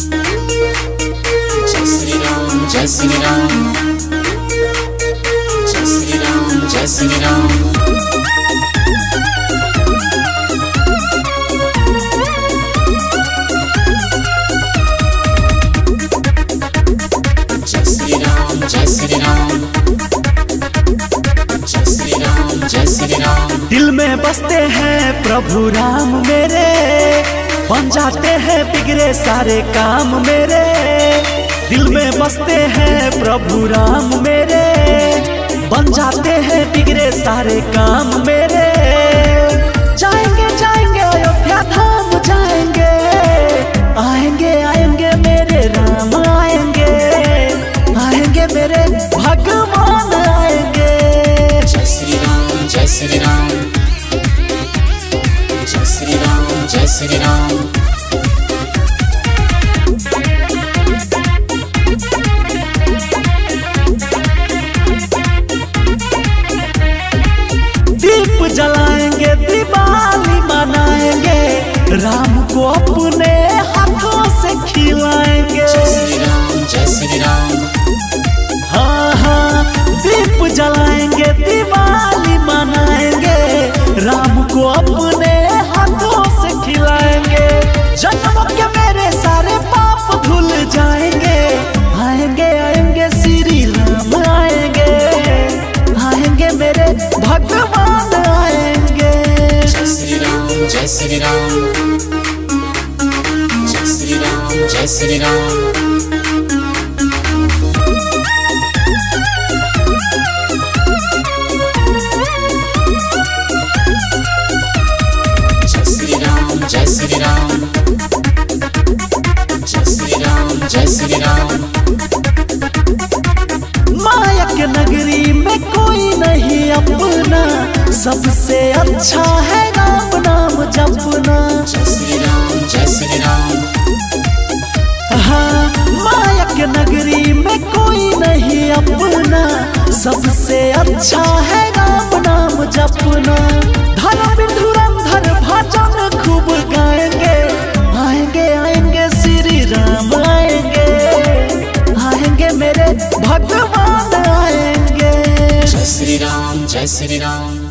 Jai Shri Ram, Jai Shri Ram, Jai Shri Ram, Jai Shri Ram. दिल में बसते हैं प्रभु राम मेरे, बन जाते हैं बिगड़े सारे काम मेरे। दिल में बसते हैं प्रभु राम मेरे, बन जाते हैं बिगड़े सारे काम मेरे। जाएंगे जाएंगे अयोध्या धाम जाएंगे, आएंगे आएंगे मेरे राम आएंगे, आएंगे मेरे भगवान आएंगे। Jai Shri Ram, Jai Shri Ram, Jai Shri Ram, Jai Shri Ram. दीप जलाएंगे दिवाली मनाएंगे, राम को अपने हाथों से खिलाएंगे। Jai Shri Ram, Jai Shri Ram. हाँ हाँ दीप जलाएंगे दिवाली मनाएंगे, राम को अपने हाथों से खिलाएंगे। जन्मों के मेरे सारे पाप धुल जाएंगे, आएंगे आएंगे श्री राम आएंगे, आएंगे मेरे भगवान आएंगे। Jai Shri Ram, Jai Shri Ram, Jai Shri Ram, Jai Shri Ram. Jai Shri Ram, Jai Shri Ram, Jai Shri Ram, Jai Shri Ram. माया के नगरी में कोई नहीं अपना, सबसे अच्छा है राम नाम जपना। Jai Shri Ram, Jai Shri Ram. हाँ माया के नगरी में कोई नहीं अपना, सबसे अच्छा है राम नाम जपना। धर्म धुरंधर भजन खूब गाएंगे, आएंगे आएंगे श्री राम आएंगे, आएंगे मेरे भगवान आएंगे। Jai Shri Ram, Jai Shri Ram.